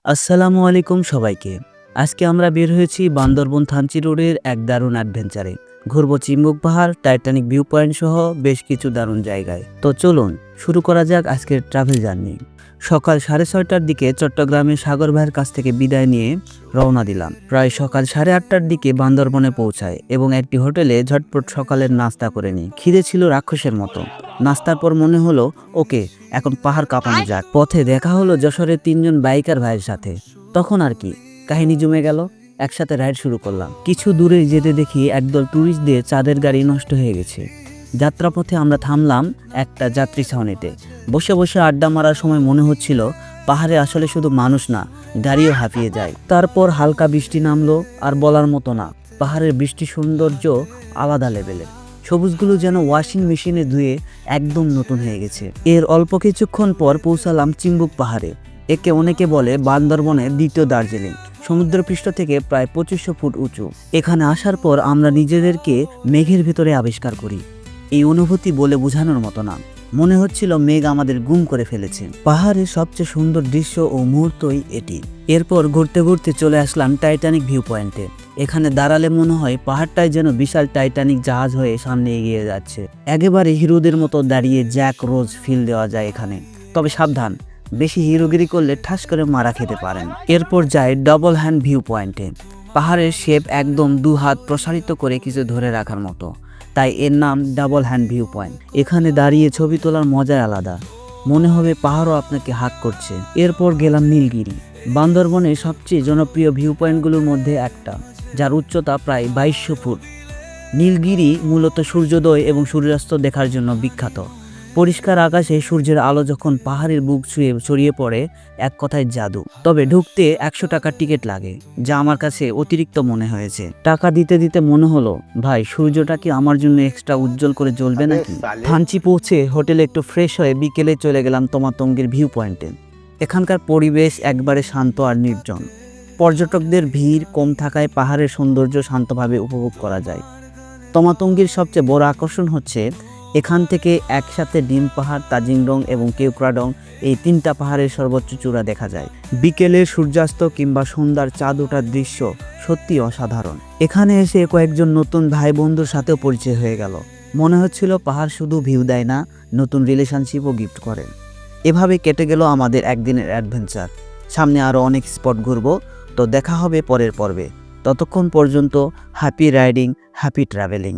আসসালামু আলাইকুম সবাইকে। আজকে আমরা বের হয়েছি বান্দরবন থানচি রোডের এক দারুণ অ্যাডভেঞ্চারে। ঘুরবো চিম্বুক পাহাড়, টাইটানিক ভিউ পয়েন্ট সহ বেশ কিছু দারুণ জায়গায়। তো চলুন শুরু করা যাক আজকের ট্রাভেল জার্নি। সকাল 6:30টার দিকে চট্টগ্রামের সাগর ভাইয়ের কাছ থেকে বিদায় নিয়ে রওনা দিলাম। প্রায় সকাল 8:30টার দিকে বান্দরবনে পৌঁছায় এবং একটি হোটেলে ঝটপট সকালের নাস্তা করে নিই। খিদে ছিল রাক্ষসের মতো। নাস্তার পর মনে হলো ওকে, এখন পাহাড় কাঁপানো যাক। পথে দেখা হলো যশোরের 3জন বাইকার ভাইয়ের সাথে। তখন আর কি, কাহিনী জমে গেল। একসাথে রাইড শুরু করলাম। কিছু দূরে যেতে দেখি একদল ট্যুরিস্টদের চাঁদের গাড়ি নষ্ট হয়ে গেছে। যাত্রাপথে আমরা থামলাম একটা যাত্রী ছাউনিতে। বসে বসে আড্ডা মারার সময় মনে হচ্ছিল পাহাড়ে আসলে শুধু মানুষ না, গাড়িও হাঁপিয়ে যায়। তারপর হালকা বৃষ্টি নামলো, আর বলার মতো না, পাহাড়ের বৃষ্টি সৌন্দর্য আলাদা লেভেলের। সবুজগুলো যেন ওয়াশিং মেশিনে ধুয়ে একদম নতুন হয়ে গেছে। এর অল্প কিছুক্ষণ পর পৌঁছালাম চিম্বুক পাহাড়ে। একে অনেকে বলে বান্দরবনের দ্বিতীয় দার্জিলিং। সমুদ্রপৃষ্ঠ থেকে প্রায় 2500 ফুট উঁচু। এখানে আসার পর আমরা নিজেদেরকে মেঘের ভেতরে আবিষ্কার করি। এই অনুভূতি বলে বোঝানোর মতো না। মনে হচ্ছিল মেঘ আমাদের গুম করে ফেলেছে। পাহাড়ের সবচেয়ে সুন্দর দৃশ্য ও মুহূর্তই এটি। এরপর ঘুরতে ঘুরতে চলে আসলাম টাইটানিক ভিউ পয়েন্টে। এখানে দাঁড়ালে মনে হয় পাহাড়টাই যেন বিশাল টাইটানিক জাহাজ হয়ে সামনে এগিয়ে যাচ্ছে। একেবারে হিরোদের মতো দাঁড়িয়ে জ্যাক রোজ ফিল দেওয়া যায় এখানে। তবে সাবধান, বেশি হিরোগিরি করলে ঠাস করে মারা খেতে পারেন। এরপর যায় ডাবল হ্যান্ড ভিউ পয়েন্টে। পাহাড়ের শেপ একদম 2 হাত প্রসারিত করে কিছু ধরে রাখার মতো, তাই এর নাম ডাবল হ্যান্ড ভিউ পয়েন্ট। এখানে দাঁড়িয়ে ছবি তোলার মজাই আলাদা, মনে হবে পাহাড়ও আপনাকে হাক করছে। এরপর গেলাম নীলগিরি, বান্দরবনের সবচেয়ে জনপ্রিয় ভিউ পয়েন্টগুলোর মধ্যে একটা, যার উচ্চতা প্রায় 2200 ফুট। নীলগিরি মূলত সূর্যোদয় এবং সূর্যাস্ত দেখার জন্য বিখ্যাত। পরিষ্কার আকাশে সূর্যের আলো যখন পাহাড়ের বুক ছুঁয়ে ছড়িয়ে পড়ে, এক কথায় জাদু। তবে ঢুকতে 100 টাকার টিকিট লাগে, যা আমার কাছে অতিরিক্ত মনে হয়েছে। টাকা দিতে দিতে মনে হলো, ভাই সূর্যটা কি আমার জন্য এক্সট্রা উজ্জ্বল করে জ্বলবে নাকি? থানচি পৌঁছে হোটেলে একটু ফ্রেশ হয়ে বিকেলে চলে গেলাম তমাতঙ্গের ভিউ পয়েন্টে। এখানকার পরিবেশ একবারে শান্ত আর নির্জন। পর্যটকদের ভিড় কম থাকায় পাহাড়ের সৌন্দর্য শান্তভাবে উপভোগ করা যায়। তমাতঙ্গীর সবচেয়ে বড় আকর্ষণ হচ্ছে এখান থেকে একসাথে ডিম পাহাড়, তাজিংডং এবং কেওক্রাডং, এই 3টা পাহাড়ের সর্বোচ্চ চূড়া দেখা যায়। বিকেলের সূর্যাস্ত কিংবা সন্ধ্যার চাঁদ ওঠার দৃশ্য সত্যি অসাধারণ। এখানে এসে কয়েকজন নতুন ভাই বন্ধুর সাথেও পরিচয় হয়ে গেল। মনে হচ্ছিল পাহাড় শুধু ভিউ দেয় না, নতুন রিলেশনশিপও গিফট করে। এভাবে কেটে গেল আমাদের একদিনের অ্যাডভেঞ্চার। সামনে আরও অনেক স্পট ঘুরবো। তো দেখা হবে পরের পর্বে। ততক্ষণ পর্যন্ত হ্যাপি রাইডিং, হ্যাপি ট্রাভেলিং।